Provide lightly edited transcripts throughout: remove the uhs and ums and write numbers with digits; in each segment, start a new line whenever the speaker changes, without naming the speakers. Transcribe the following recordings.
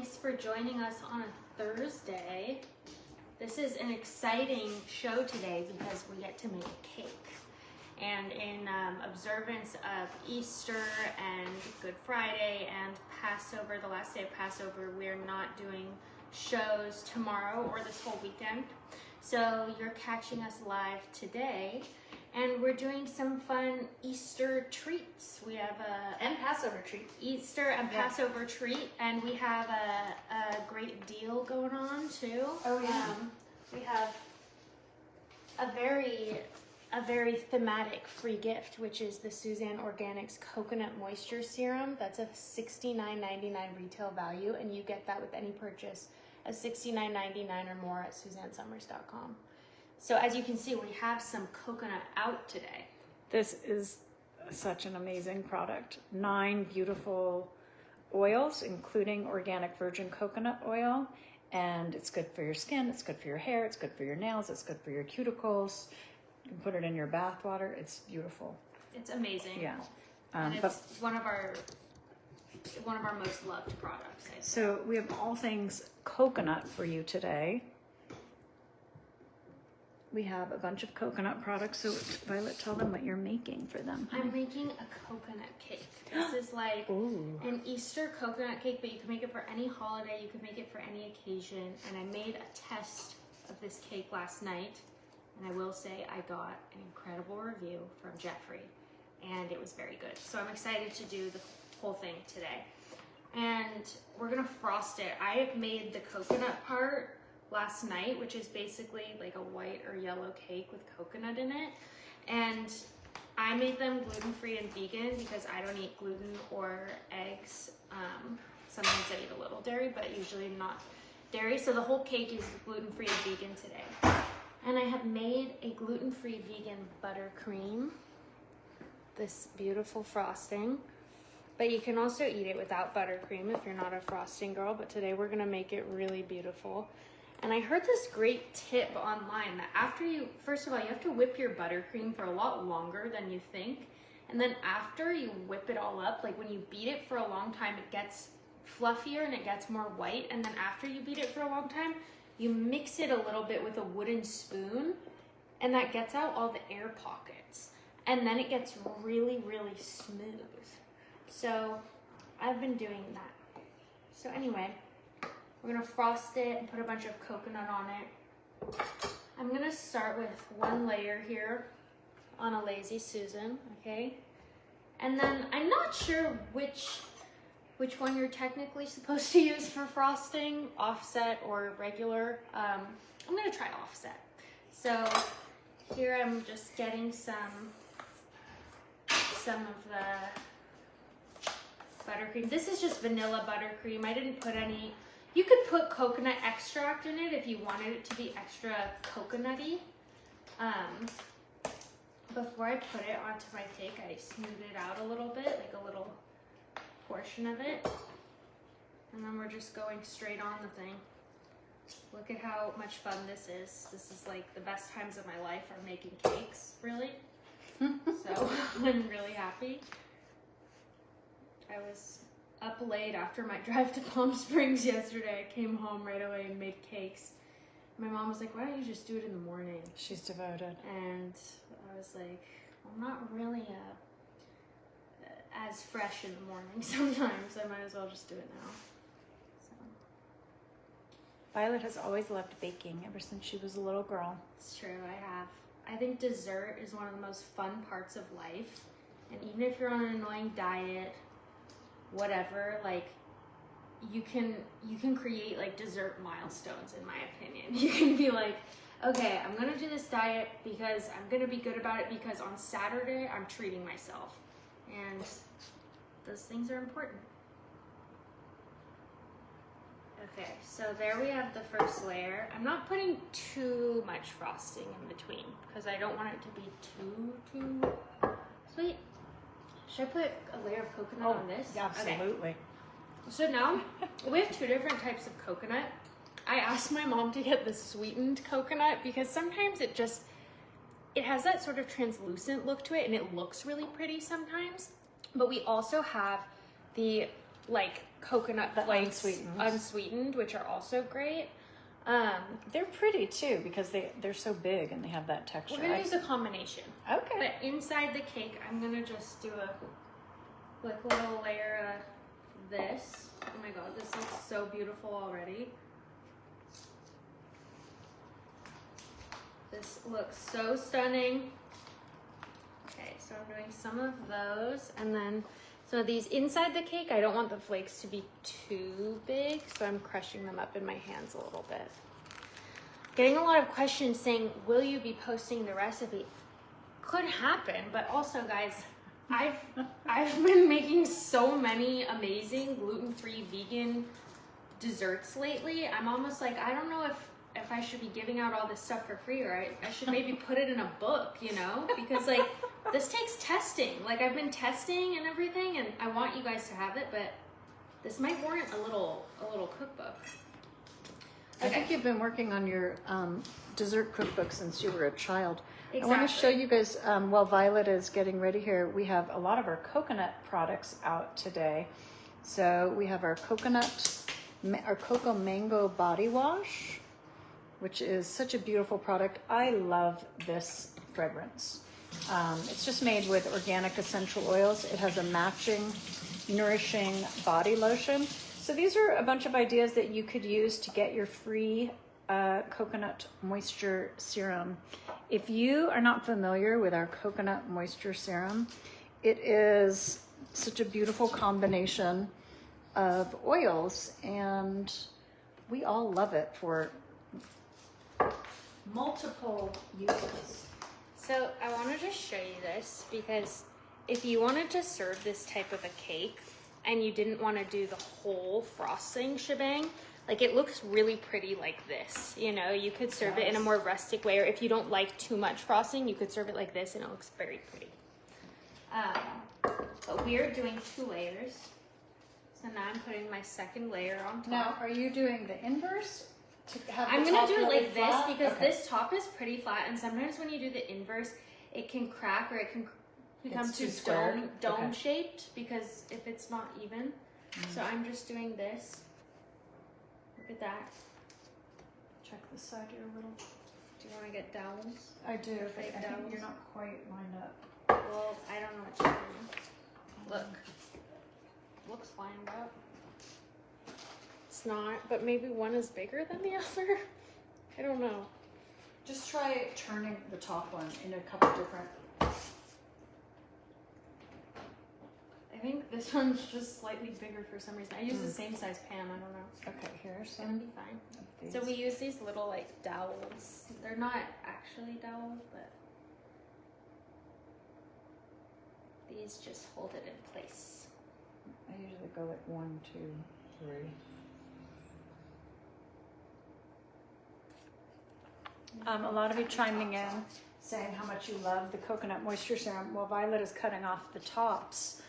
Thanks for joining us on a Thursday. This is an exciting show today because we get to make a cake. And in observance of Easter and Good Friday and Passover, the last day of Passover, we're not doing shows tomorrow or this whole weekend. So you're catching us live today. And we're doing some fun Easter treats. We have
and Passover treats.
Easter and Passover treat, and we have a great deal going on too.
Oh yeah.
We have a very thematic free gift, which is the Suzanne Organics Coconut Moisture Serum. That's a $69.99 retail value, and you get that with any purchase of $69.99 or more at SuzanneSummers.com. So as you can see, we have some coconut out today.
This is such an amazing product. 9 beautiful oils, including organic virgin coconut oil. And it's good for your skin, it's good for your hair, it's good for your nails, it's good for your cuticles. You can put it in your bath water. It's beautiful.
It's amazing.
Yeah.
And it's one of our most loved products.
So we have all things coconut for you today. We have a bunch of coconut products. So Violet, tell them what you're making for them.
I'm making a coconut cake. This is like an Easter coconut cake, but you can make it for any holiday. You can make it for any occasion. And I made a test of this cake last night. And I will say I got an incredible review from Jeffrey. And it was very good. So I'm excited to do the whole thing today. And we're going to frost it. I made the coconut part last night, which is basically like a white or yellow cake with coconut in it. And I made them gluten-free and vegan because I don't eat gluten or eggs. Sometimes I eat a little dairy, but usually not dairy. So the whole cake is gluten-free and vegan today. And I have made a gluten-free vegan buttercream. This beautiful frosting. But you can also eat it without buttercream if you're not a frosting girl. But today we're gonna make it really beautiful. And I heard this great tip online that first of all, you have to whip your buttercream for a lot longer than you think. And then after you whip it all up, like when you beat it for a long time, it gets fluffier and it gets more white. And then after you beat it for a long time, you mix it a little bit with a wooden spoon, and that gets out all the air pockets. And then it gets really, really smooth. So I've been doing that. So anyway, we're gonna frost it and put a bunch of coconut on it. I'm gonna start with one layer here on a Lazy Susan, okay? And then I'm not sure which one you're technically supposed to use for frosting, offset or regular. I'm gonna try offset. So here I'm just getting some of the buttercream. This is just vanilla buttercream. I didn't put any. You could put coconut extract in it if you wanted it to be extra coconutty. Before I put it onto my cake, I smooth it out a little bit, like a little portion of it. And then we're just going straight on the thing. Look at how much fun this is. This is like the best times of my life are making cakes, really. So I'm really happy. I was up late after my drive to Palm Springs yesterday. I came home right away and made cakes. My mom was like, why don't you just do it in the morning?
She's devoted.
And I was like, I'm not really as fresh in the morning sometimes. I might as well just do it now. So.
Violet has always loved baking ever since she was a little girl.
It's true, I have. I think dessert is one of the most fun parts of life. And even if you're on an annoying diet, whatever, like you can create like dessert milestones, in my opinion. You can be like, okay, I'm gonna do this diet because I'm gonna be good about it because on Saturday I'm treating myself. And those things are important. Okay, so there we have the first layer. I'm not putting too much frosting in between because I don't want it to be too sweet. Should I put a layer of coconut on this?
Absolutely.
Okay. So now we have 2 different types of coconut. I asked my mom to get the sweetened coconut because sometimes it has that sort of translucent look to it and it looks really pretty sometimes. But we also have the like coconut flakes,
unsweetened.
unsweetened, which are also great.
They're pretty too because they're so big and they have that texture.
We're gonna use a combination.
Okay.
But inside the cake, I'm gonna just do a little layer of this. Oh my god, this looks so beautiful already. This looks so stunning. Okay, so I'm doing some of those, and then so these inside the cake, I don't want the flakes to be too big, so I'm crushing them up in my hands a little bit. Getting a lot of questions saying, will you be posting the recipe? Could happen, but also guys, I've been making so many amazing gluten-free vegan desserts lately. I'm almost like, I don't know if I should be giving out all this stuff for free, or I should maybe put it in a book, you know? Because like, this takes testing. Like I've been testing and everything, and I want you guys to have it, but this might warrant a little cookbook.
I think you've been working on your dessert cookbook since you were a child.
Exactly.
I want to show you guys, while Violet is getting ready here, we have a lot of our coconut products out today. So we have our Cocoa Mango Body Wash, which is such a beautiful product. I love this fragrance. It's just made with organic essential oils. It has a matching, nourishing body lotion. So these are a bunch of ideas that you could use to get your free coconut moisture serum. If you are not familiar with our coconut moisture serum, it is such a beautiful combination of oils, and we all love it for multiple uses.
So I want to just show you this because if you wanted to serve this type of a cake and you didn't want to do the whole frosting shebang, like it looks really pretty like this, you know, you could serve it in a more rustic way, or if you don't like too much frosting, you could serve it like this and it looks very pretty. But we're doing 2 layers. So now I'm putting my second layer on top.
Now, are you doing the inverse?
I'm going to do it like this because this top is pretty flat, and sometimes when you do the inverse, it can crack or it can become too dome shaped because if it's not even. So I'm just doing this. Look at that.
Check this side here a little.
Do you want to get dowels?
I do, but
Fake
I think
dowels?
you're not quite lined up.
Well, I don't know what to do. Look. Looks lined up. It's not, but maybe one is bigger than the other. I don't know.
Just try turning the top one in a couple different.
I think this one's just slightly bigger for some reason. I use the same size pan, I don't know.
Okay, here's
It's gonna be fine.
these.
So we use these little like dowels. They're not actually dowels, but these just hold it in place.
I usually go like 1, 2, 3. A lot of you chiming in, saying how much you love the coconut moisture serum. While Violet is cutting off the tops,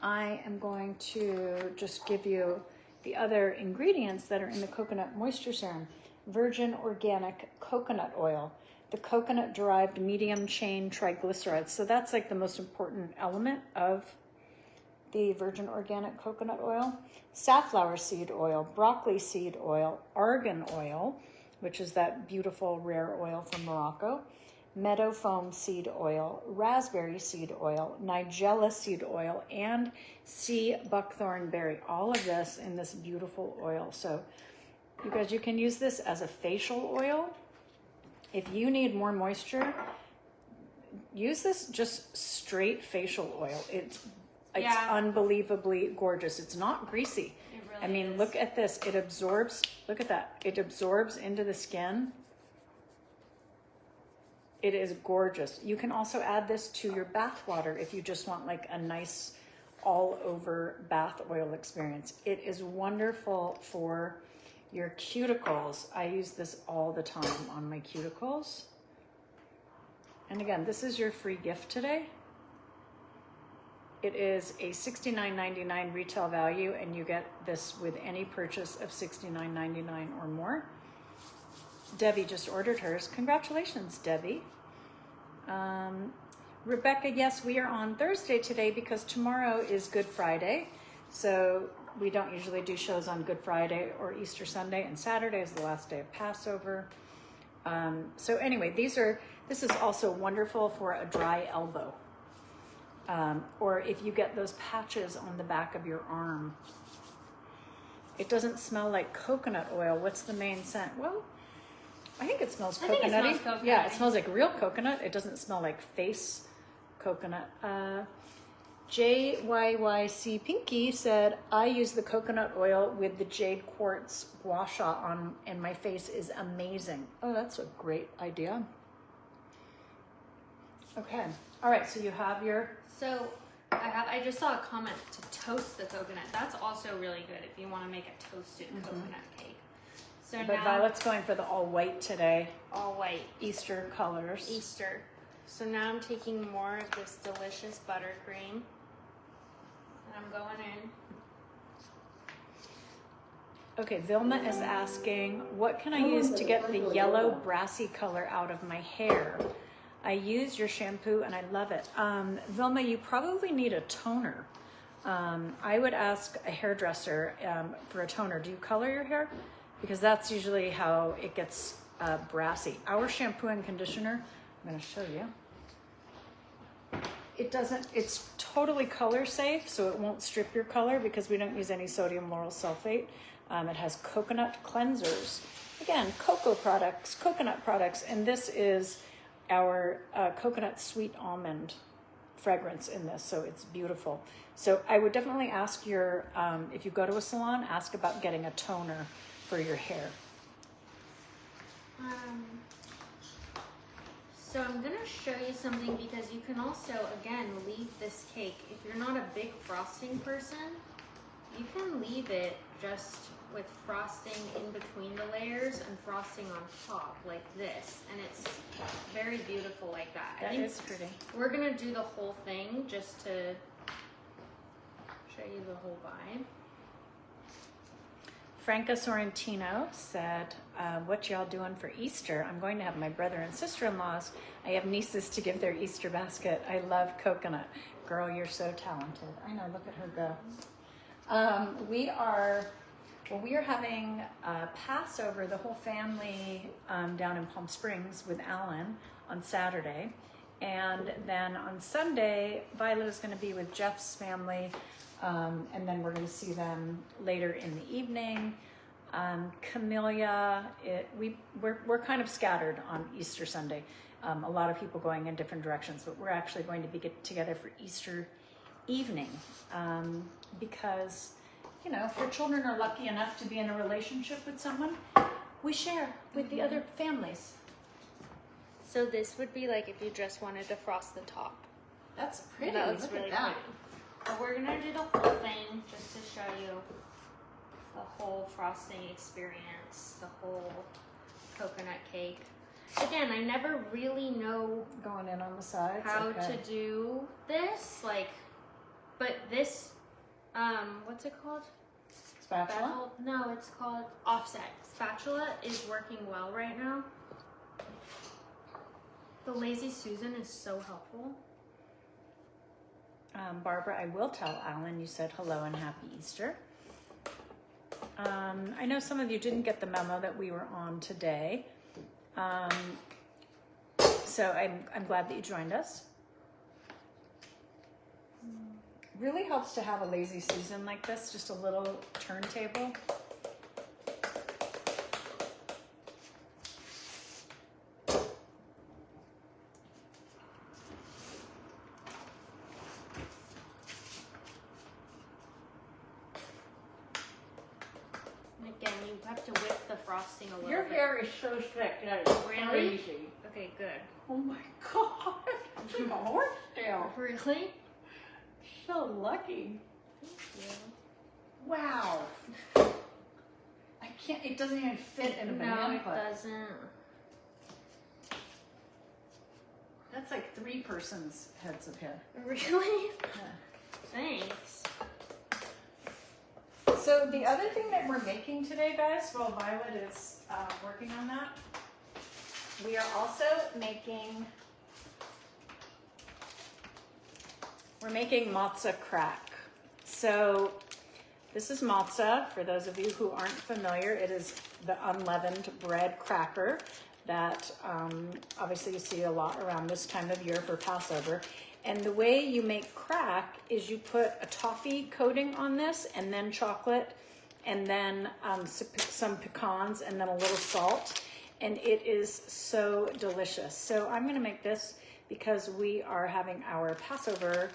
I am going to just give you the other ingredients that are in the coconut moisture serum. Virgin organic coconut oil, the coconut derived medium chain triglycerides. So that's like the most important element of the virgin organic coconut oil. Safflower seed oil, broccoli seed oil, argan oil, which is that beautiful rare oil from Morocco, meadow foam seed oil, raspberry seed oil, nigella seed oil, and sea buckthorn berry. All of this in this beautiful oil. So you guys, you can use this as a facial oil. If you need more moisture, use this just straight facial oil. It's unbelievably gorgeous. It's not greasy. I mean, look at this. It absorbs, look at that. It absorbs into the skin. It is gorgeous. You can also add this to your bath water if you just want like a nice all over bath oil experience. It is wonderful for your cuticles. I use this all the time on my cuticles. And again, this is your free gift today. It is a $69.99 retail value, and you get this with any purchase of $69.99 or more. Debbie just ordered hers. Congratulations, Debbie. Rebecca, yes, we are on Thursday today because tomorrow is Good Friday. So we don't usually do shows on Good Friday or Easter Sunday, and Saturday is the last day of Passover. So anyway, this is also wonderful for a dry elbow. Or if you get those patches on the back of your arm. It doesn't smell like coconut oil. What's the main scent? Well, I think it smells coconutty.
I think it smells coconutty.
Yeah, it smells like real coconut. It doesn't smell like face coconut. JYYC Pinky said, I use the coconut oil with the jade quartz gua sha on, and my face is amazing. Oh, that's a great idea. Okay. All right, so you have your...
So I just saw a comment to toast the coconut. That's also really good if you want to make a toasted coconut cake. So
But
now,
Violet's going for the all white today.
all white.
Easter colors.
Easter. So now I'm taking more of this delicious buttercream. And I'm going in.
Okay, Vilma is asking, what can I use to get the yellow brassy color out of my hair? I use your shampoo and I love it. Vilma, you probably need a toner. I would ask a hairdresser for a toner. Do you color your hair? Because that's usually how it gets brassy. Our shampoo and conditioner, I'm going to show you. It's totally color safe, so it won't strip your color because we don't use any sodium lauryl sulfate. It has coconut cleansers. Again, coconut products, and this is our coconut sweet almond fragrance in this, so it's beautiful. So I would definitely ask your, if you go to a salon, ask about getting a toner for your hair.
So I'm going to show you something because you can also, again, leave this cake. If you're not a big frosting person, you can leave it just with frosting in between the layers and frosting on top like this. And it's very beautiful like that.
That is pretty.
We're going to do the whole thing just to show you the whole vibe.
Franca Sorrentino said, what y'all doing for Easter? I'm going to have my brother and sister-in-laws. I have nieces to give their Easter basket. I love coconut. Girl, you're so talented. I know, look at her go. We are having Passover, the whole family down in Palm Springs with Alan on Saturday. And then on Sunday, Violet is going to be with Jeff's family. And then we're going to see them later in the evening. Camellia, we're kind of scattered on Easter Sunday. A lot of people going in different directions, but we're actually going to be get together for Easter evening because, you know, if your children are lucky enough to be in a relationship with someone, we share with the other families.
So this would be like if you just wanted to frost the top.
That's pretty.
That looks
Look
really
at that.
pretty. But we're gonna do the whole thing just to show you the whole frosting experience, the whole coconut cake. Again, I never really know
Going in on the sides.
how
Okay.
to do this, like, but this, what's it called?
Spatula?
No, it's called offset. Spatula is working well right now. The Lazy Susan is so helpful.
Barbara, I will tell Alan you said hello and happy Easter. I know some of you didn't get the memo that we were on today. So I'm glad that you joined us. Really helps to have a Lazy Susan like this, just a little turntable.
Again, you have to whip the frosting a little
Your
bit.
hair is so thick that it's
Really?
crazy.
Okay, good.
Oh my god. It's like a horse tail.
Really?
So lucky.
Thank you.
Wow. I can't, it doesn't even fit in a
No,
banana
it
clip.
doesn't.
That's like 3 persons' heads of hair.
Really?
Yeah.
Thanks.
So the other thing that we're making today, guys, while Violet is working on that, we are also making, we're making matzah crack. So This is matzah. For those of you who aren't familiar, it is the unleavened bread cracker that obviously you see a lot around this time of year for Passover. And the way you make crack is you put a toffee coating on this, and then chocolate, and then some pecans, and then a little salt. And it is so delicious. So I'm going to make this because we are having our Passover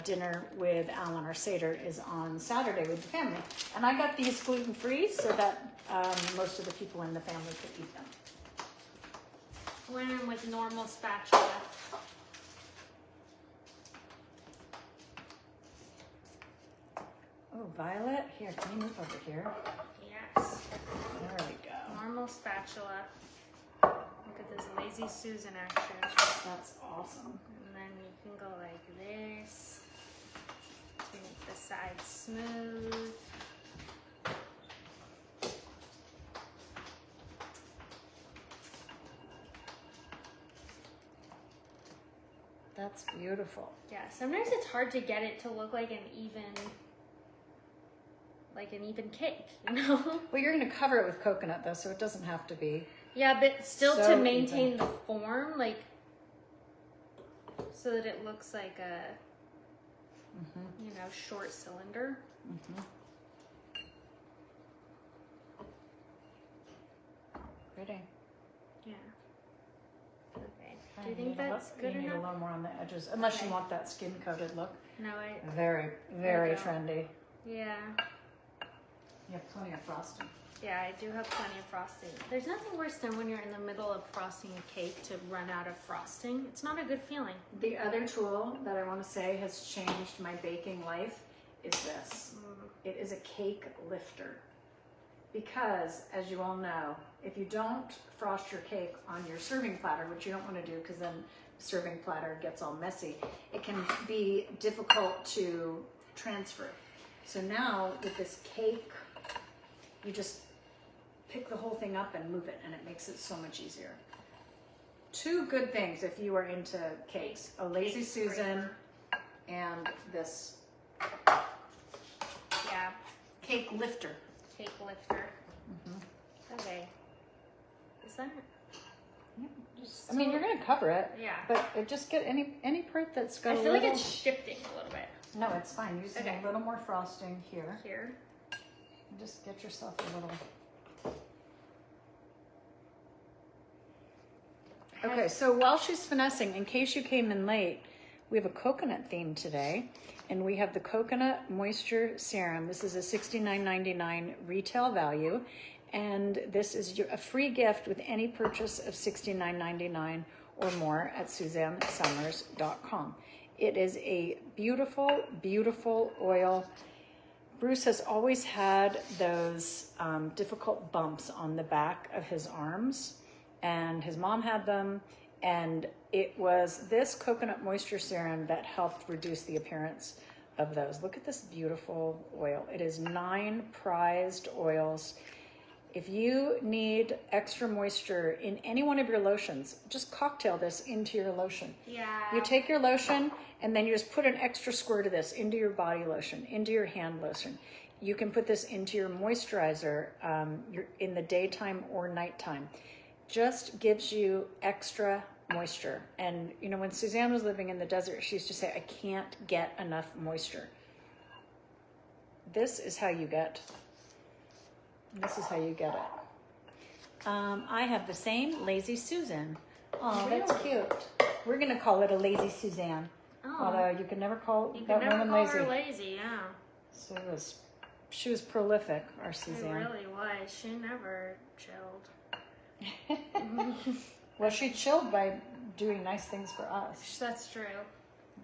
dinner with Alan. Our Seder is on Saturday with the family. And I got these gluten-free so that most of the people in the family could eat them.
Went in with normal spatula.
Oh, Violet, here, can you move over here?
Yes.
There we go.
Normal spatula. Look at this lazy Susan action.
That's awesome.
And then you can go like this to make the sides smooth.
That's beautiful.
Yeah, sometimes it's hard to get it to look like an even cake, you know?
Well, you're going to cover it with coconut though, so it doesn't have to be.
Yeah, but still
So
to maintain
even.
the form, like, so that it looks like a, you know, short cylinder.
Pretty.
Yeah. Okay. Do
I
you
need
think that's good
You need a
enough?
little more on the edges, unless
Okay.
you want that skin-coated look.
No,
Very,
There you
very
go.
trendy.
yeah.
You have plenty of frosting.
Yeah, I do have plenty of frosting. There's nothing worse than when you're in the middle of frosting a cake to run out of frosting. It's not a good feeling.
The other tool that I want to say has changed my baking life is this. It is a cake lifter. Because, as you all know, if you don't frost your cake on your serving platter, which you don't want to do because then the serving platter gets all messy, it can be difficult to transfer. So now with this cake, you just pick the whole thing up and move it, and it makes it so much easier. Two good things if you are into cakes: a Lazy
Cake
Susan and this
Yeah,
cake lifter.
cake lifter. Okay. Is that?
I mean, you're going to cover it,
Yeah.
but it just get any part that's got
I
a
feel
little...
like it's shifting a little bit
No, it's fine. Use
Okay.
a little more frosting here.
here.
And just get yourself a little... Okay, so while she's finessing, in case you came in late, we have a coconut theme today, and we have the Coconut Moisture Serum. This is a $69.99 retail value, and this is a free gift with any purchase of $69.99 or more at SuzanneSummers.com. It is a beautiful, beautiful oil. Bruce has always had those difficult bumps on the back of his arms, and his mom had them, and it was this coconut moisture serum that helped reduce the appearance of those. Look at this beautiful oil. It is 9 prized oils. If you need extra moisture in any one of your lotions, just cocktail this into your lotion.
Yeah.
You take your lotion and then you just put an extra squirt of this into your body lotion, into your hand lotion. You can put this into your moisturizer in the daytime or nighttime. Just gives you extra moisture. And you know, when Suzanne was living in the desert, she used to say, I can't get enough moisture. This is how you get it. I have the same Lazy Susan. Oh, that's cute. We're gonna call it a Lazy Suzanne.
Oh.
Although you can never call
You
that
can never
woman
call
lazy.
her lazy, yeah.
So she was prolific, our
She
Suzanne.
really was. She never chilled.
Well, she chilled by doing nice things for us.
That's true.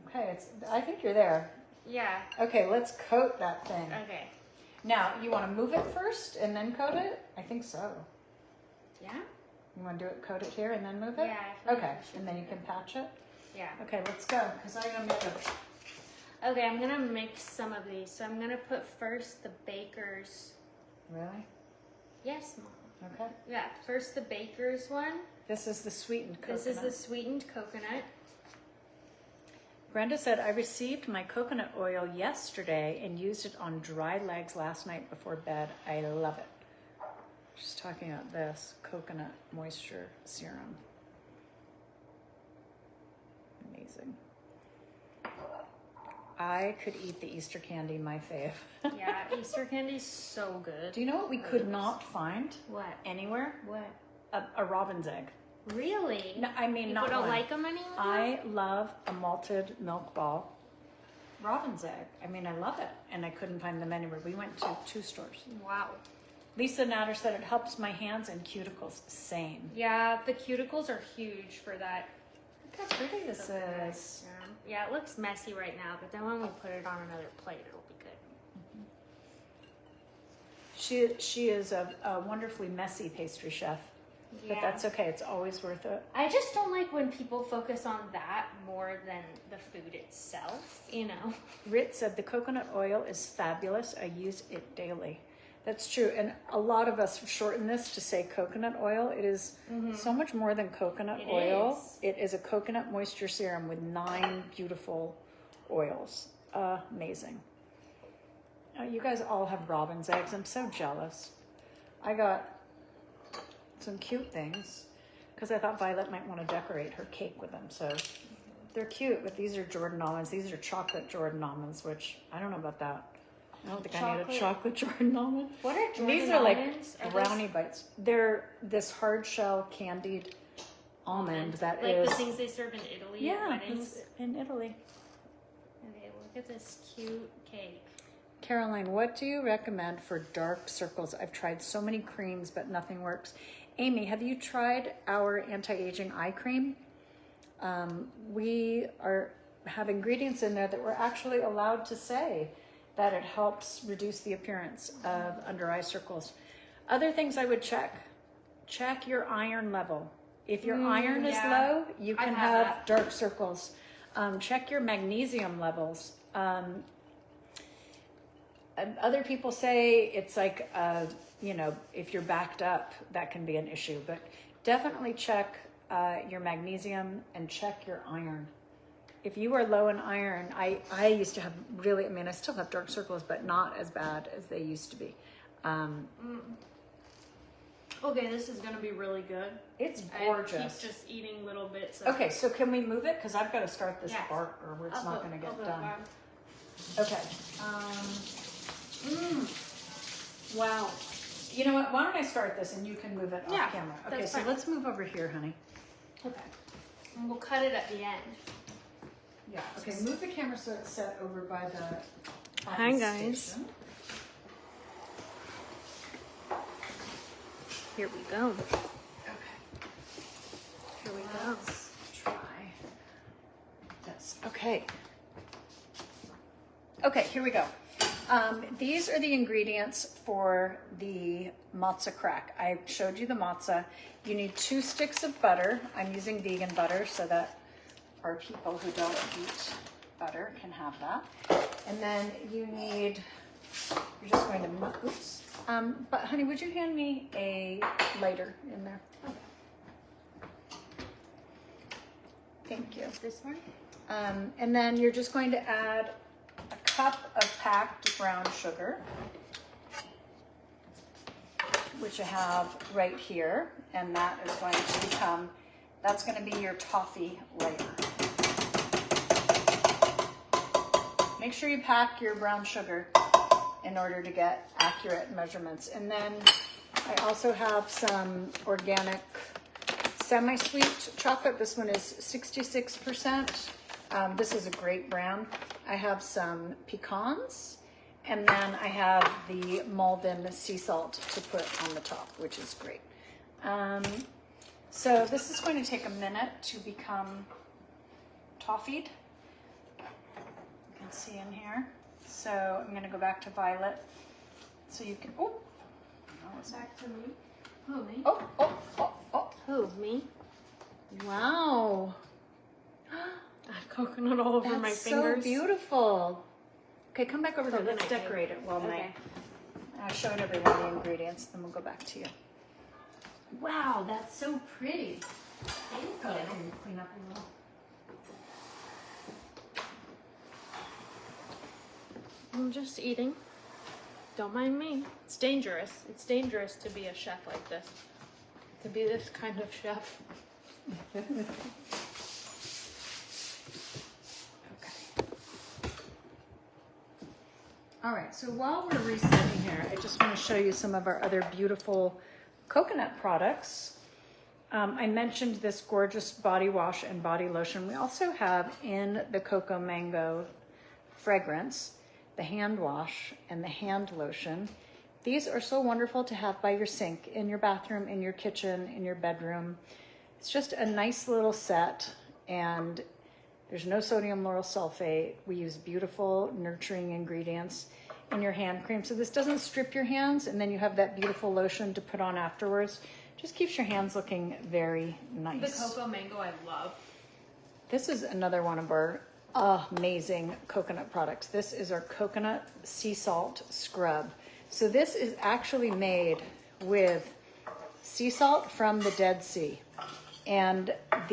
Okay, I think you're there.
Yeah.
Okay, let's coat that thing.
Okay.
Now, you want to move it first and then coat it? I think so.
Yeah?
You want to do it, coat it here and then move it?
Yeah, I feel like
Okay,
we should
and then
do
you can patch it?
Yeah.
Okay, let's go, because I'm going to make a...
Okay, I'm gonna mix some of these. So I'm gonna put first the baker's.
Really?
Yes, Mom.
Okay.
Yeah, first the baker's one.
This is the sweetened coconut.
This is the sweetened coconut.
Brenda said, I received my coconut oil yesterday and used it on dry legs last night before bed. I love it. She's talking about this coconut moisture serum. Amazing. I could eat the Easter candy, my fave.
Yeah, Easter candy's so good.
Do you know what we could not find
What?
anywhere?
What?
A robin's egg.
Really?
No, I mean,
People
not
don't
one.
like them anymore?
I love a malted milk ball. Robin's egg. I mean, I love it. And I couldn't find them anywhere. We went to 2 stores.
Wow.
Lisa Natter said it helps my hands and cuticles. Same.
Yeah, the cuticles are huge for that.
Look how pretty this is.
Yeah, it looks messy right now, but then when we put it on another plate, it'll be good.
She is a wonderfully messy pastry chef.
Yeah.
But that's okay. It's always worth it.
I just don't like when people focus on that more than the food itself, you know?
Rit said the coconut oil is fabulous. I use it daily. That's true. And a lot of us shorten this to say coconut oil. It is so much more than coconut oil. It is a coconut moisture serum with 9 beautiful oils. Amazing. You guys all have robin's eggs. I'm so jealous. I got some cute things because I thought Violet might want to decorate her cake with them. So they're cute, but these are Jordan almonds. These are chocolate Jordan almonds, which I don't know about that. I don't think I need a chocolate Jordan almond.
What are Jordan
These are
almonds?
like brownie bites. They're this hard shell candied almond that
like
is
the things they serve in Italy at weddings.
it's in Italy.
Okay, look at this cute cake.
Caroline, what do you recommend for dark circles? I've tried so many creams, but nothing works. Amy, have you tried our anti-aging eye cream? We have ingredients in there that we're actually allowed to say that it helps reduce the appearance of under eye circles. Other things I would check your iron level. If your iron is low, you can have dark circles. Check your magnesium levels. Other people say it's like, if you're backed up, that can be an issue. But definitely check your magnesium and check your iron. If you are low in iron, I used to have I still have dark circles, but not as bad as they used to be.
Okay, this is going to be really good.
It's gorgeous.
I keep just eating little bits.
Okay, so can we move it? Because I've got to start this part or it's not going to get done. Okay. Wow. You know what? Why don't I start this and you can move it off camera? Okay, so let's move over here, honey.
Okay. And we'll cut it at the end.
Yeah. Okay, move the camera so it's set over by the
Hi, guys.
station.
Here we go.
Okay.
Here we go.
Let's try this. Okay. Okay, here we go. These are the ingredients for the matzah crack. I showed you the matzah. You need 2 sticks of butter. I'm using vegan butter so that our people who don't eat butter can have that. And then you're just going to, oops. But honey, would you hand me a lighter in there?
Okay.
Thank you.
This one?
And then you're just going to add a cup of packed brown sugar, which I have right here, and that is going to become, that's going to be your toffee layer. Make sure you pack your brown sugar in order to get accurate measurements. And then I also have some organic semi-sweet chocolate. This one is 66%. This is a great brand. I have some pecans, and then I have the Malden sea salt to put on the top, which is great. So this is going to take a minute to become toffied. You can see in here. So I'm going to go back to Violet so you can, oh, no, it's
Back to me. Who, me?
oh.
Who, me?
Wow.
I have coconut all over my fingers.
So beautiful. Okay, come back over here. Let's
Coconut
decorate it while
Okay.
I showed everyone the ingredients, then we'll go back to you.
Wow, that's so pretty. Thank
Go
you.
ahead and clean up a little.
I'm just eating. Don't mind me. It's dangerous. It's dangerous to be a chef like this. To be this kind of chef.
All right, so while we're resetting here, I just want to show you some of our other beautiful coconut products. I mentioned this gorgeous body wash and body lotion. We also have in the Cocoa Mango fragrance, the hand wash and the hand lotion. These are so wonderful to have by your sink, in your bathroom, in your kitchen, in your bedroom. It's just a nice little set, and there's no sodium lauryl sulfate. We use beautiful, nurturing ingredients in your hand cream. So this doesn't strip your hands, and then you have that beautiful lotion to put on afterwards. Just keeps your hands looking very nice.
The Cocoa Mango I love.
This is another one of our amazing coconut products. This is our coconut sea salt scrub. So this is actually made with sea salt from the Dead Sea. And
From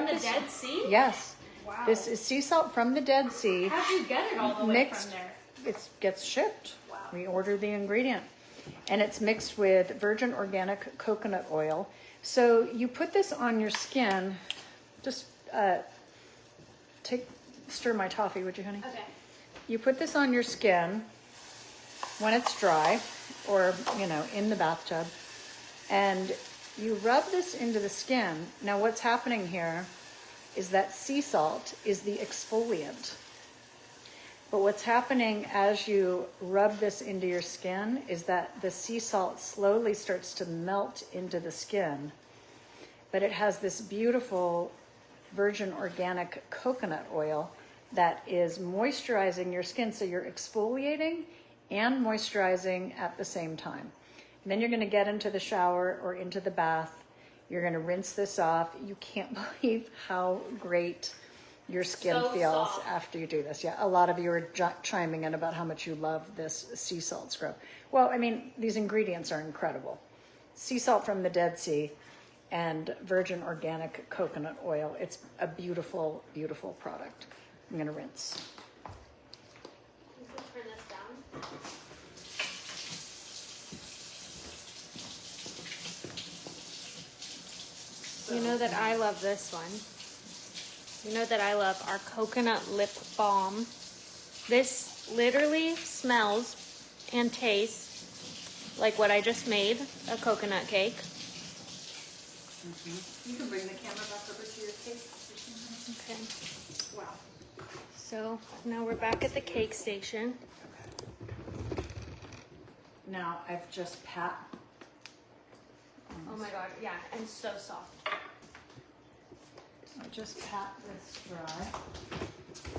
the Dead Sea?
Yes.
Wow.
This is sea salt from the Dead Sea.
How do you get it all the way
Mixed.
from there?
It gets shipped.
Wow.
We order the ingredient. And it's mixed with virgin organic coconut oil. So you put this on your skin. Just stir my toffee, would you, honey?
Okay.
You put this on your skin when it's dry, or, you know, in the bathtub, and you rub this into the skin. Now what's happening here is that sea salt is the exfoliant. But what's happening as you rub this into your skin is that the sea salt slowly starts to melt into the skin. But it has this beautiful virgin organic coconut oil that is moisturizing your skin. So you're exfoliating and moisturizing at the same time. And then you're going to get into the shower or into the bath. You're going to rinse this off. You can't believe how great your skin
So
feels
soft.
after you do this. Yeah, a lot of you are chiming in about how much you love this sea salt scrub. Well, I mean, these ingredients are incredible. Sea salt from the Dead Sea and virgin organic coconut oil. It's a beautiful, beautiful product. I'm going to rinse.
You can turn this down. You know that I love this one. You know that I love our coconut lip balm. This literally smells and tastes like what I just made, a coconut cake.
You can bring the camera back over to your cake.
Okay.
Wow.
So now we're back at the cake station.
Now I've just pat.
Oh my god, yeah, and so soft.
I just pat this dry.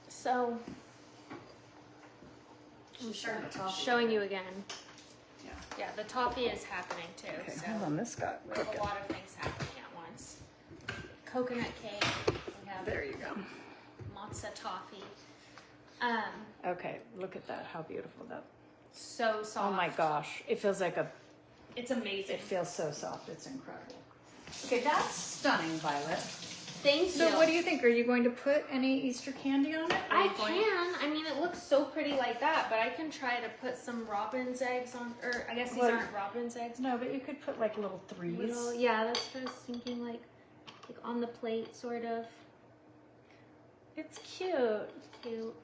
So
She's starting to toffee.
showing you again.
Yeah.
Yeah, the toffee is happening too.
Okay,
So
hold on, this got
we have
crooked.
a lot of things happening at once. Coconut cake. We have
There you go.
matzah toffee.
Okay, look at that. How beautiful that.
So soft.
Oh my gosh, it feels like
It's amazing.
it feels so soft. It's incredible. Okay, that's stunning, Violet.
Thank
So
you.
what do you think? Are you going to put any Easter candy on it? Are
I
you going-
can. I mean, it looks so pretty like that, but I can try to put some robin's eggs on, or I guess these
What?
aren't robin's eggs.
No, but you could put like little threes.
Little, yeah, that's what I was thinking, like on the plate, sort of.
It's cute.
Cute.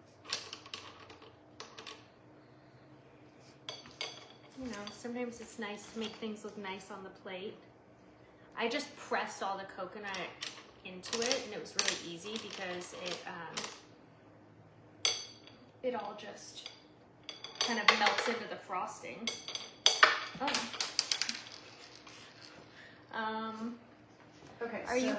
You know, sometimes it's nice to make things look nice on the plate. I just pressed all the coconut into it, and it was really easy because it all just kind of melts into the frosting.
Okay.
Are you?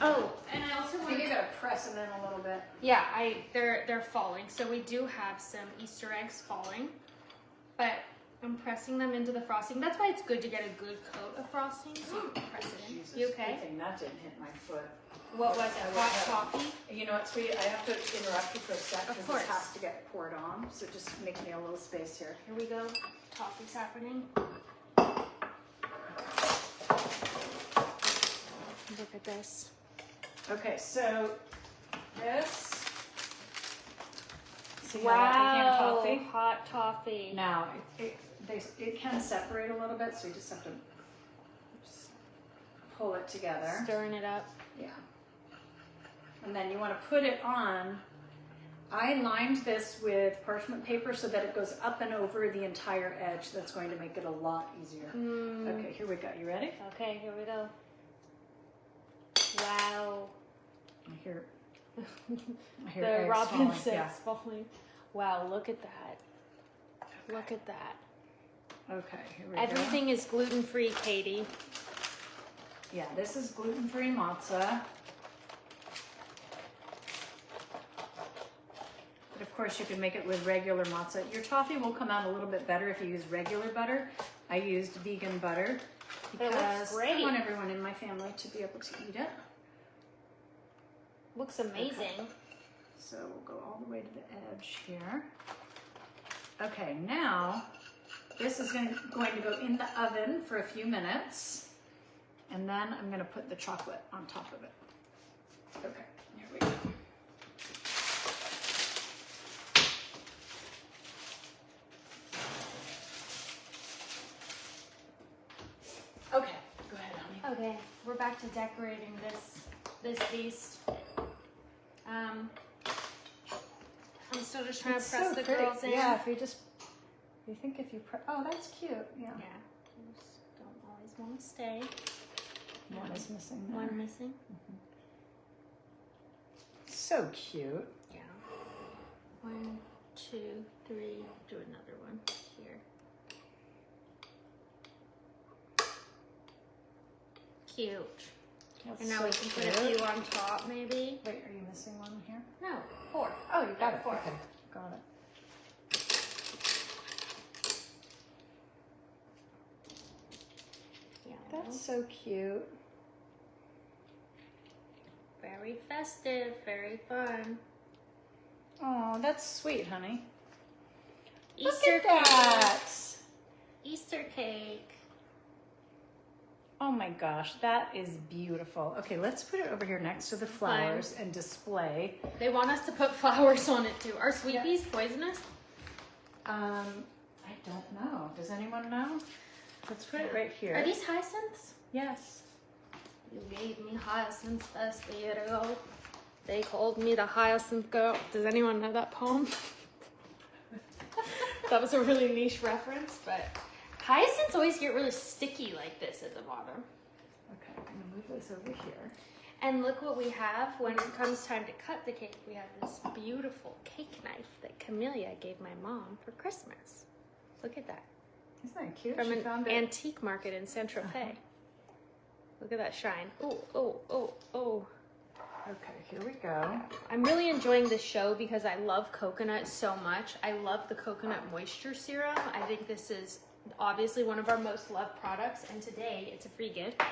Oh, and I also
I
want
think you
to.
gotta press them in a little bit.
Yeah, they're falling. So we do have some Easter eggs falling, but I'm pressing them into the frosting. That's why it's good to get a good coat of frosting. So you can press it in.
Jesus,
You okay?
good thing that didn't hit my foot.
What was it? Hot coffee?
You know what, sweetie? I have to interrupt you for a sec
Of
because
course.
this has to get poured on. So just make me a little space here.
Here we go. Toffee's happening. at this.
Okay, so this. See how that became toffee?
Hot toffee.
Now, it can separate a little bit, so you just have to pull it together.
Stirring it up.
Yeah. And then you want to put it on. I lined this with parchment paper so that it goes up and over the entire edge. That's going to make it a lot easier. Okay, here we go. You ready?
Okay, here we go. Wow.
I hear
The
eggs
Robinsons
falling. Yeah.
falling. Wow, look at that.
Okay.
Look at that.
Okay, here we
Everything is gluten-free, Katie.
go. Yeah, this is gluten-free matzah. But of course you can make it with regular matzah. Your toffee will come out a little bit better if you use regular butter. I used vegan butter because
looks great.
I want everyone in my family to be able to eat it.
Looks amazing.
Okay. So we'll go all the way to the edge here. Okay, now this is going to go in the oven for a few minutes. And then I'm going to put the chocolate on top of it. Okay, here we go. Okay, go ahead, honey.
Okay, we're back to decorating this beast. I'm still just trying to press the girls in.
Yeah, you think if you press, oh, that's cute. Yeah.
Yeah. I just don't always want to stay.
One is missing there.
One missing.
So cute.
Yeah. 1, 2, 3. Do another one here. Cute.
That's
And now
so
we can put a
cute.
few on top, maybe.
Wait, are you missing one here?
No, 4.
Oh, you got it.
4.
Okay, got it.
Yeah.
That's so cute.
Very festive, very fun.
Oh, that's sweet, honey.
Easter
Look at that.
cake. Easter cake.
Oh my gosh, that is beautiful. Okay, let's put it over here next to the flowers and display.
They want us to put flowers on it too. Are sweet peas poisonous?
I don't know. Does anyone know? Let's put it right here.
Are these hyacinths?
Yes.
You gave me hyacinths last year ago. They called me the hyacinth girl. Does anyone know that poem? That was a really niche reference, but hyacinths always get really sticky like this at the bottom.
Okay, I'm gonna move this over here.
And look what we have when it comes time to cut the cake. We have this beautiful cake knife that Camellia gave my mom for Christmas. Look at that.
Isn't that cute?
From
She
an
found it.
antique market in Saint-Tropez. Look at that shine. Oh, oh, oh, oh.
Okay, here we go.
I'm really enjoying this show because I love coconut so much. I love the coconut moisture serum. I think this is obviously one of our most loved products, and today it's a free gift.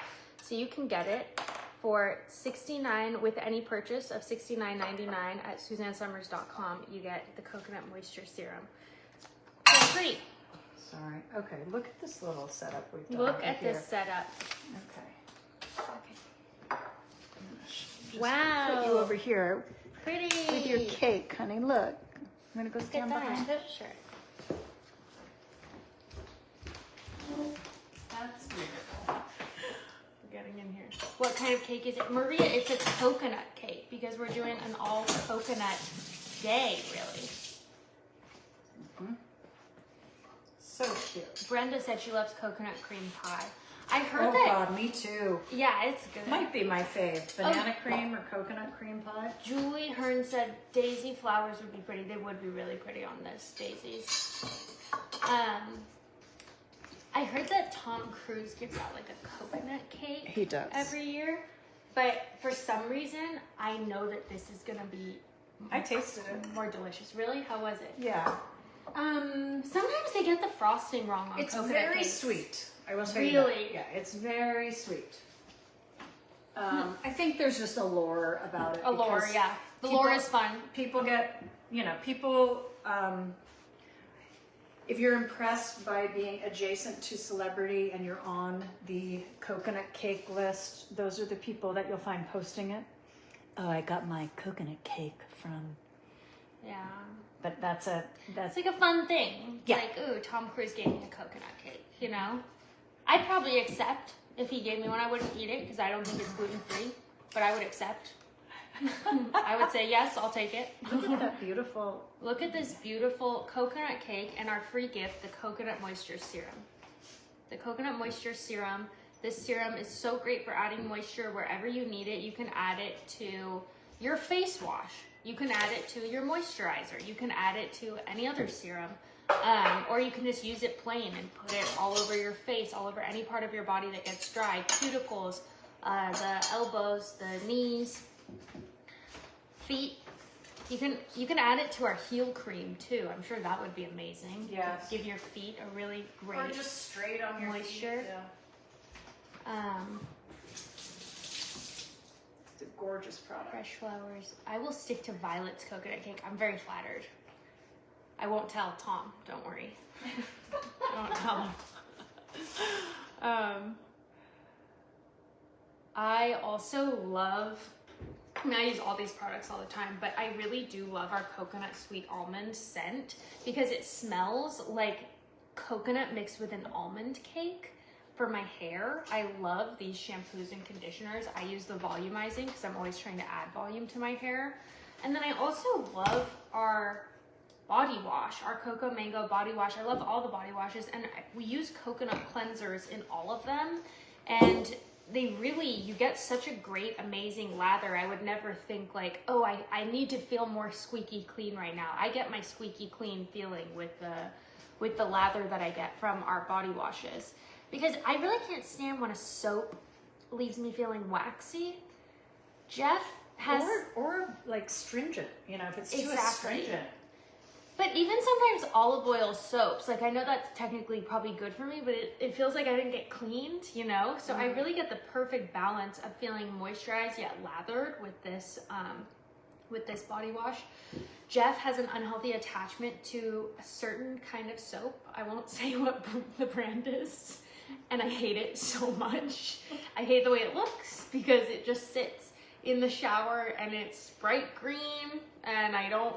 So you can get it for $69 with any purchase of $69.99 at SuzanneSummers.com. You get the coconut moisture serum for free.
Sorry. Okay, look at this little setup we've done.
Look
over
at
here.
this setup.
Okay.
Okay.
Just
Wow.
Put you over here
Pretty.
with your cake, honey. Look. I'm gonna go
Get
stand behind
that.
it.
Sure.
That's beautiful.
We're getting in here. What kind of cake is it? Maria, it's a coconut cake because we're doing an all coconut day, really.
So cute.
Brenda said she loves coconut cream pie. I heard
Oh
that.
God, me too.
Yeah, it's good.
Might be my fave. Banana cream or coconut cream pie.
Julie Hearn said daisy flowers would be pretty. They would be really pretty on this, daisies. I heard that Tom Cruise gives out like a coconut cake.
He does.
Every year. But for some reason, I know that this is going to be
I tasted it.
more delicious. Really? How was it?
Yeah.
Sometimes they get the frosting wrong on
It's
coconut
very
cakes.
sweet. I will say that.
Really?
Yeah, it's very sweet. I think there's just a lore about it.
Allure,
because
yeah. The
people-
lore is fun.
People get, people, if you're impressed by being adjacent to celebrity and you're on the coconut cake list, those are the people that you'll find posting it. Oh, I got my coconut cake from.
Yeah.
But that's
It's like a fun thing. It's
Yeah.
like, ooh, Tom Cruise gave me a coconut cake, you know? I'd probably accept if he gave me one. I wouldn't eat it because I don't think it's gluten-free, but I would accept. I would say, yes, I'll take it.
Look at that beautiful.
Look at this beautiful coconut cake and our free gift, the coconut moisture serum. The coconut moisture serum. This serum is so great for adding moisture wherever you need it. You can add it to your face wash. You can add it to your moisturizer. You can add it to any other serum. Or you can just use it plain and put it all over your face, all over any part of your body that gets dry. Cuticles, the elbows, the knees, feet. You can add it to our heel cream too. I'm sure that would be amazing.
Yes.
Give your feet a really great
Or just straight on your
moisture.
feet. Yeah. It's a gorgeous product.
Fresh flowers. I will stick to Violet's coconut cake. I'm very flattered. I won't tell Tom. Don't worry. I won't tell him. I also love. I mean, I use all these products all the time, but I really do love our coconut sweet almond scent because it smells like coconut mixed with an almond cake. For my hair, I love these shampoos and conditioners. I use the volumizing because I'm always trying to add volume to my hair. And then I also love our body wash, our Cocoa Mango body wash. I love all the body washes, and we use coconut cleansers in all of them. And they really, you get such a great, amazing lather. I would never think like, oh, I need to feel more squeaky clean right now. I get my squeaky clean feeling with the lather that I get from our body washes. Because I really can't stand when a soap leaves me feeling waxy. Jeff has...
Or like stringent, you know, if it's too
Exactly.
astringent.
But even sometimes olive oil soaps, like I know that's technically probably good for me, but it feels like I didn't get cleaned, you know? So I really get the perfect balance of feeling moisturized yet lathered with this body wash. Jeff has an unhealthy attachment to a certain kind of soap. I won't say what the brand is, and I hate it so much. I hate the way it looks because it just sits in the shower and it's bright green, and I don't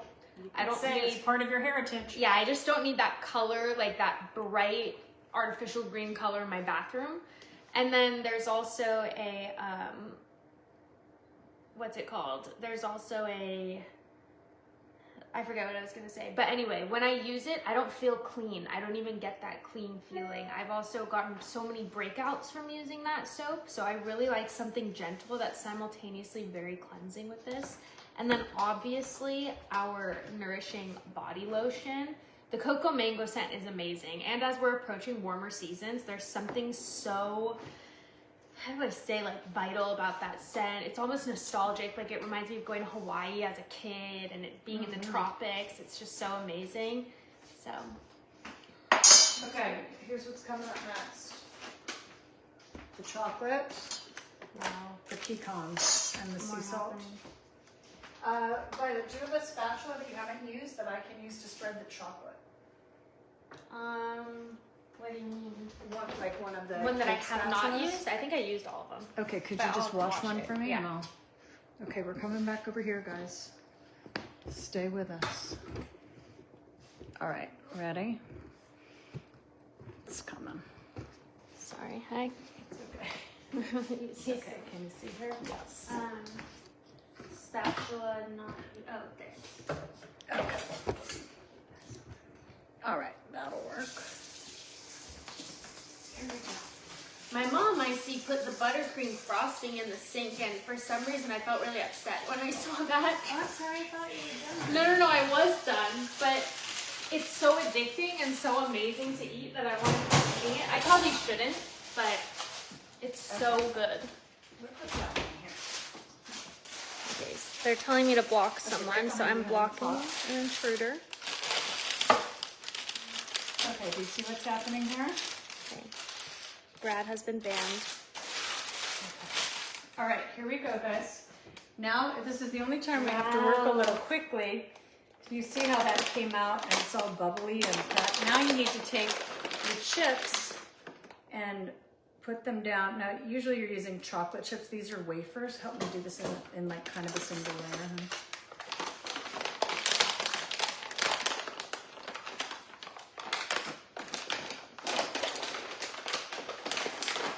Say it's
need,
part of your heritage.
yeah, I just don't need that color, like that bright artificial green color in my bathroom. And then there's also a, what's it called? There's also a, I forget what I was going to say. But anyway, when I use it, I don't feel clean. I don't even get that clean feeling. I've also gotten so many breakouts from using that soap. So I really like something gentle that's simultaneously very cleansing with this. And then obviously our nourishing body lotion. The Cocoa Mango scent is amazing. And as we're approaching warmer seasons, there's something so, how do I say, like vital about that scent. It's almost nostalgic. Like it reminds me of going to Hawaii as a kid and it being in the tropics. It's just so amazing. So.
Okay, here's what's coming up next. The chocolate,
Wow.
the pecans, and the
More
sea salt.
happening.
Violet, do you have a spatula that you haven't used that I can use to spread the chocolate?
What do you mean?
One of the
One that I
cake
have not
spatulas?
used? I think I used all of them.
Okay, could
But
you just
I'll
wash
wash
one
it,
for me?
yeah.
And I'll... Okay, we're coming back over here, guys. Stay with us. All right, ready? It's coming.
Sorry. Hi.
It's okay.
Okay. Can you see her?
Yes.
Spatula not. Oh, there.
Okay. All right, that'll work.
Here we go. My mom, I see, put the buttercream frosting in the sink, and for some reason I felt really upset when I saw that.
Oh, sorry, I thought you were done.
No, I was done, but it's so addicting and so amazing to eat that I want to keep eating it. I probably shouldn't, but it's so good.
What was that in here?
Okay, so they're telling me to block
they're
someone, so
telling
I'm
you to
blocking
block.
an intruder.
Okay, do you see what's happening here?
Okay. Brad has been banned.
All right, here we go, guys. Now, this is the only time we have to work a little quickly. Do you see how that came out and it's all bubbly and cracked? Now you need to take the chips and put them down. Now, usually you're using chocolate chips. These are wafers. Help me do this in like kind of a single layer.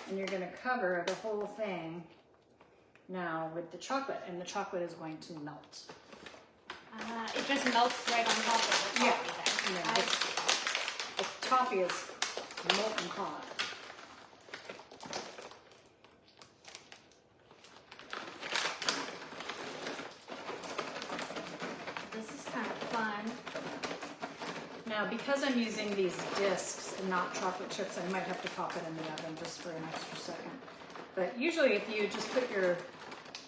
And you're going to cover the whole thing now with the chocolate, and the chocolate is going to melt.
It just melts right on top of the toffee then.
Yeah. The toffee is molten hot.
This is kind of fun.
Now, because I'm using these discs and not chocolate chips, I might have to pop it in the oven just for an extra second. But usually if you just put your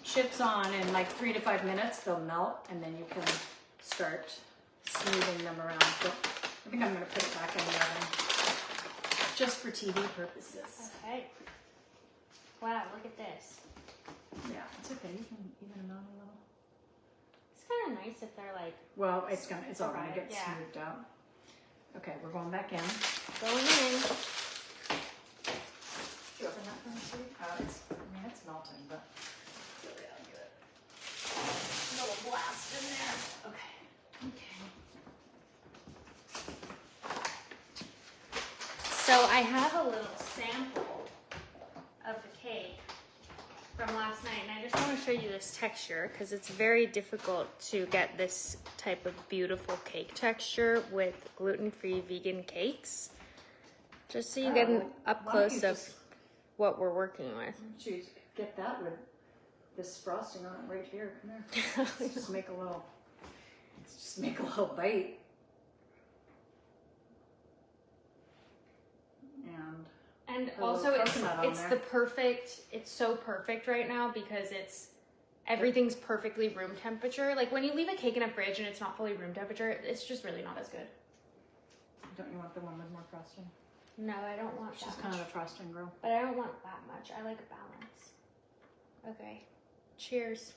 chips on in like 3 to 5 minutes, they'll melt, and then you can start smoothing them around. But I think I'm going to put it back in the oven just for TV purposes.
Okay. Wow, look at this.
Yeah, it's okay. You can even them out a little.
It's kind of nice if they're like
Well, it's all going to get
yeah.
smoothed out. Okay, we're going back in.
going in.
Did you open that for me, sweetie? It's melting, but really I'll get it.
A little blast in there. Okay. So I have a little sample of the cake from last night, and I just want to show you this texture because it's very difficult to get this type of beautiful cake texture with gluten-free vegan cakes. Just so you get an up close of what we're working with.
You get that with this frosting on it right here. Come here. Let's just make a little bite.
And
a
also
little
it's
coconut on there.
it's so perfect right now because everything's perfectly room temperature. Like when you leave a cake in a fridge and it's not fully room temperature, it's just really not as good.
Don't you want the one with more frosting?
No, I don't want
She's
that
kind
much.
of a frosting girl.
But I don't want that much. I like a balance. Okay. Cheers.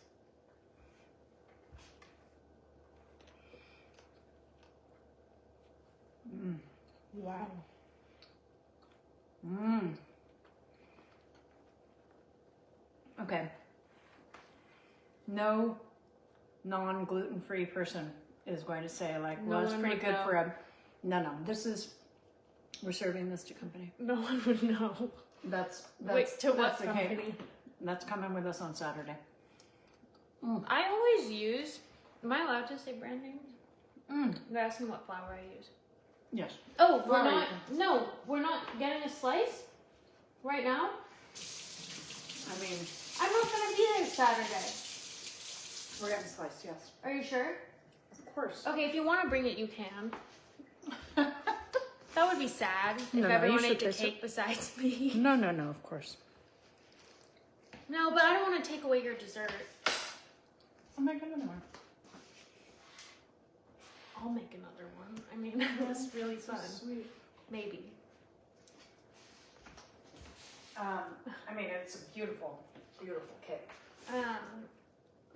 Wow.
Okay. No non-gluten-free person is going to say like, well, it's pretty good for a... No. We're serving this to company.
No one would know.
That's
To what
the
company?
cake. That's coming with us on Saturday.
I always use... Am I allowed to say brand names? They're asking what flour I use.
Yes.
Oh, we're
Flour you
not... No, we're not getting a slice right now.
I mean...
I'm not going to be there Saturday.
We're getting sliced, yes.
Are you sure?
Of course.
Okay, if you want to bring it, you can. That would be sad
No,
if
you
everyone
should
ate the
taste it.
cake besides me.
No, of course.
No, but I don't want to take away your dessert.
I'll make another one.
I'll make another one. I mean, it was really fun.
Sweet.
Maybe.
I mean, it's a beautiful, beautiful cake.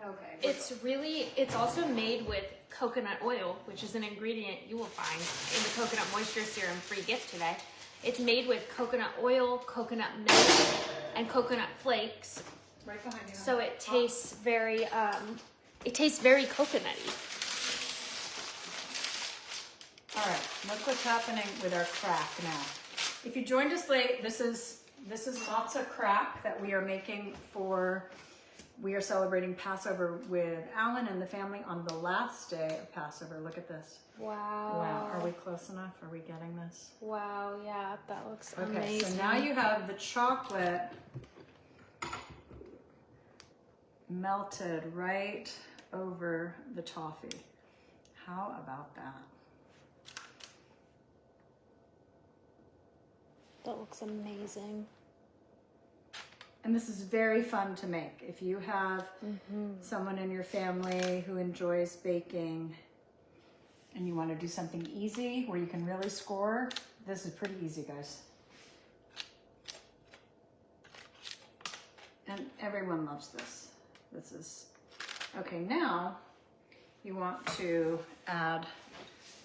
Okay.
It's also made with coconut oil, which is an ingredient you will find in the Coconut Moisture Serum free gift today. It's made with coconut oil, coconut milk, and coconut flakes.
Right behind you.
So it tastes very coconutty.
All right, look what's happening with our crack now. If you joined us late, this is matzah crack that we are making for. We are celebrating Passover with Alan and the family on the last day of Passover. Look at this.
Wow.
Wow. Are we close enough? Are we getting this?
Wow, yeah, that looks
Okay,
amazing.
so now you have the chocolate melted right over the toffee. How about that?
That looks amazing.
And this is very fun to make. If you have someone in your family who enjoys baking and you want to do something easy where you can really score, this is pretty easy, guys. And everyone loves this. This is, okay, now you want to add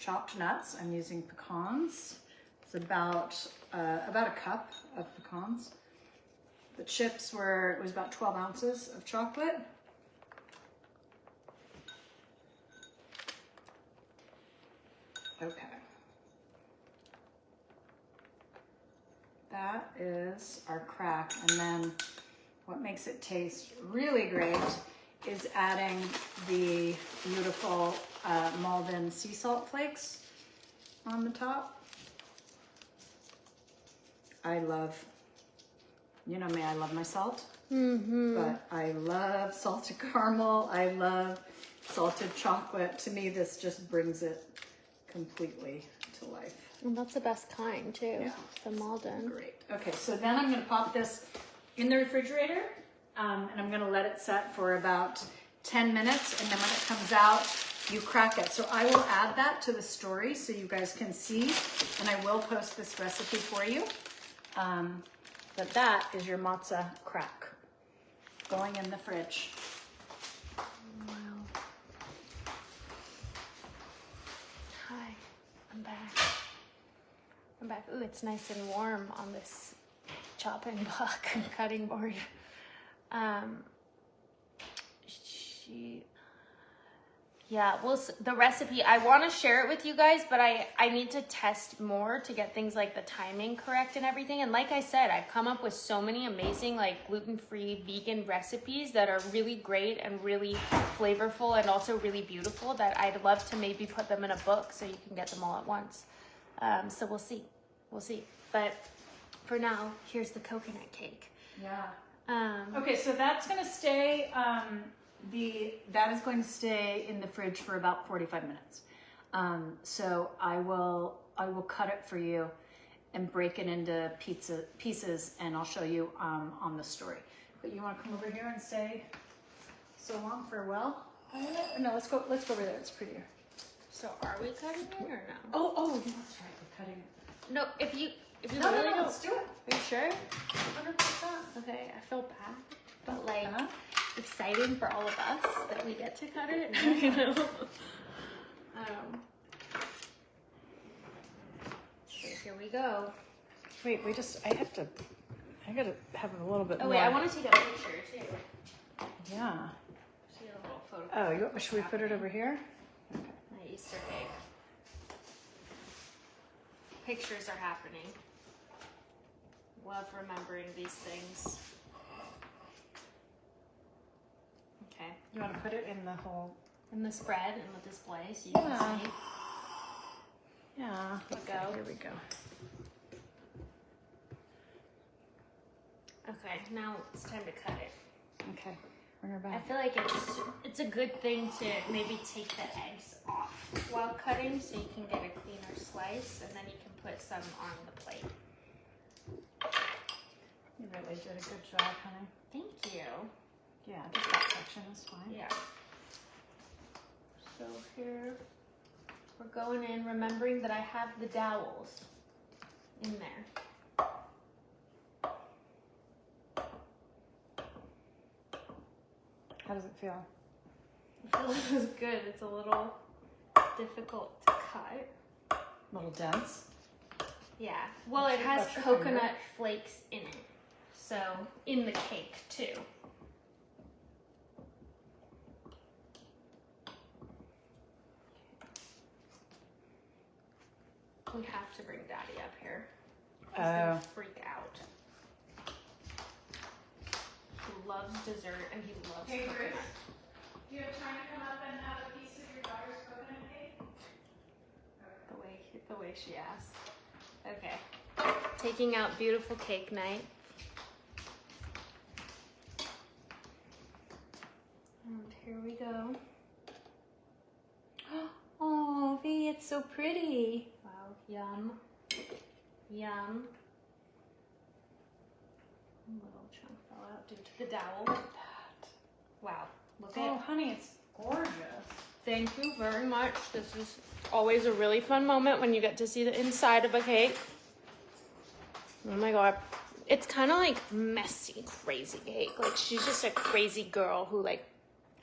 chopped nuts. I'm using pecans. It's about a cup of pecans. The chips it was about 12 ounces of chocolate. Okay. That is our crack. And then what makes it taste really great is adding the beautiful Malden sea salt flakes on the top. You know me, I love my salt, but I love salted caramel. I love salted chocolate. To me, this just brings it completely to life.
And that's the best kind too.
Yeah.
The Malden.
Great. Okay, so then I'm going to pop this in the refrigerator, and I'm going to let it set for about 10 minutes, and then when it comes out, you crack it. So I will add that to the story so you guys can see, and I will post this recipe for you. But that is your matzah crack going in the fridge.
Wow. Hi, I'm back. I'm back. Ooh, it's nice and warm on this chopping block and cutting board. Yeah, well, the recipe, I want to share it with you guys, but I need to test more to get things like the timing correct and everything. And like I said, I've come up with so many amazing like gluten-free vegan recipes that are really great and really flavorful and also really beautiful that I'd love to maybe put them in a book so you can get them all at once. So we'll see. But for now, here's the coconut cake.
Yeah. Okay, so that's going to stay... that is going to stay in the fridge for about 45 minutes. So I will cut it for you and break it into pieces, and I'll show you on the story. But you want to come over here and say so long, farewell? No, let's go over there. It's prettier.
So are we cutting it or no?
Oh, that's right. We're cutting it.
No, if you
No,
really don't.
let's do it.
Are you sure?
100%.
Okay, I feel bad, but like exciting for all of us that we get to cut it. You know. So here we go.
Wait, I gotta have a little bit more.
Oh wait, I want to take a picture too.
Yeah.
See a little photo.
Oh, should we put it over here? Okay.
My Easter egg. Pictures are happening. Love remembering these things. Okay.
You want to put it in the whole...
In the spread and the display so you can see.
Yeah.
Go.
Here we go.
Okay, now it's time to cut it.
Okay. Bring her
I
back.
feel like it's a good thing to maybe take the eggs off while cutting so you can get a cleaner slice, and then you can put some on the plate.
You really did a good job, honey.
Thank you.
Yeah, just that section is fine.
Yeah. So here we're going in, remembering that I have the dowels in there.
How does it feel?
I feel this is good. It's a little difficult to cut.
A little dense?
Yeah. Well, it has
That's your
coconut
finger.
flakes in it. So, in the cake too. We have to bring Daddy up here. He's gonna freak out. He loves dessert and he loves
Hey,
coconut.
Grace. Do you have time to come up and have a piece of your daughter's coconut cake?
The way she asked. Okay. Taking out beautiful cake night. And here we go. Oh, V, it's so pretty. Wow, yum. Yum. A little chunk fell out due to the dowel. Wow, look at
Oh, honey, it's gorgeous.
Thank you very much. This is always a really fun moment when you get to see the inside of a cake. Oh my god. It's kind of like messy, crazy cake. Like she's just a crazy girl who like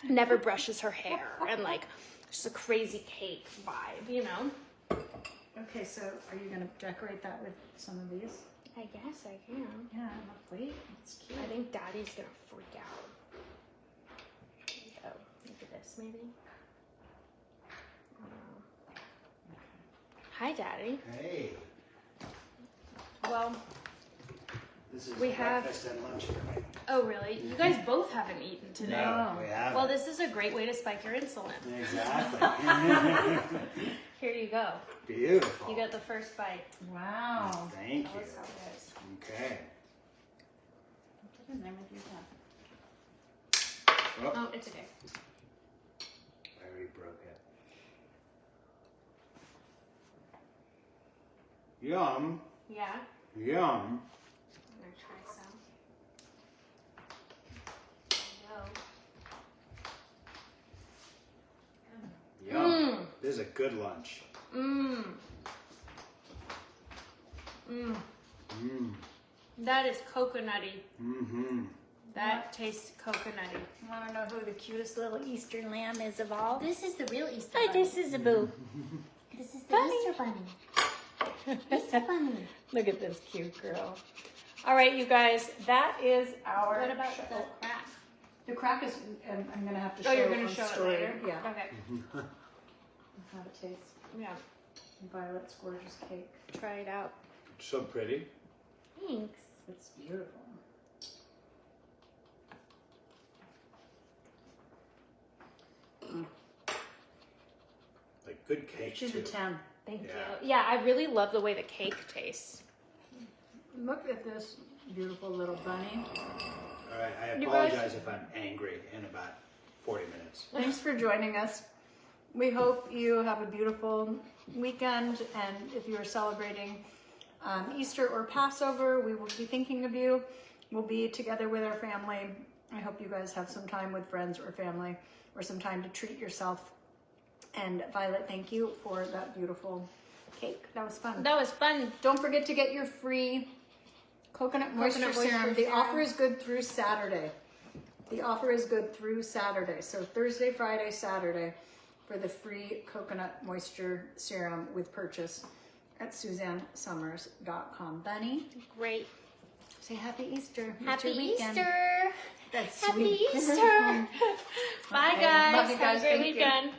never brushes her hair and like just a crazy cake vibe, you know?
Okay, so are you gonna decorate that with some of these?
I guess I can.
Yeah, on a plate. It's cute.
I think Daddy's gonna freak out. There you go. Look at this, maybe. Hi, Daddy.
Hey,
Well,
this is
We have-
breakfast and lunch for me.
oh really? You guys both haven't eaten today.
No, we haven't.
Well, this is a great way to spike your insulin.
Exactly.
Here you go.
Beautiful.
You got the first bite.
Wow.
Thank
Tell
you.
us how it is.
Okay.
Put it in with your cup.
Oh,
Oh, it's okay.
I already broke it. Yum.
Yeah.
Yum.
I'm gonna try some. There you go.
Yum. This is a good lunch.
Mmm. Mmm.
Mmm.
That is coconutty.
Mm-hmm.
That tastes coconutty.
I want to know who the cutest little Easter lamb is of all.
This is the real Easter
Hi,
bunny.
this is a boo.
This is the Easter bunny. Easter bunny.
Look at this cute girl. All right, you guys, that is our.
What about
show.
the crack?
The crack is? I'm going to have to show.
Oh, you're
it
gonna
on
show it
story.
later?
Yeah.
Okay.
How it tastes.
Yeah.
Violet's gorgeous cake.
Try it out.
So pretty.
Thanks.
It's beautiful.
Like good cake
She's
too.
a 10.
Thank
Yeah.
you. Yeah, I really love the way the cake tastes.
Look at this beautiful little bunny.
All right. I
You guys-
apologize if I'm angry in about 40 minutes.
Thanks for joining us. We hope you have a beautiful weekend, and if you are celebrating Easter or Passover, we will be thinking of you. We'll be together with our family. I hope you guys have some time with friends or family, or some time to treat yourself. And Violet, thank you for that beautiful cake. That was fun.
That was fun.
Don't forget to get your free coconut moisture serum. The offer is good through Saturday. The offer is good through Saturday. So Thursday, Friday, Saturday for the free coconut moisture serum with purchase at SuzanneSummers.com. Bunny,
Great.
say Happy Easter.
Happy
weekend.
Easter.
That's
Happy
sweet.
Easter. Bye,
Okay.
guys.
Love you
Have
guys.
a great
Thank you.
weekend.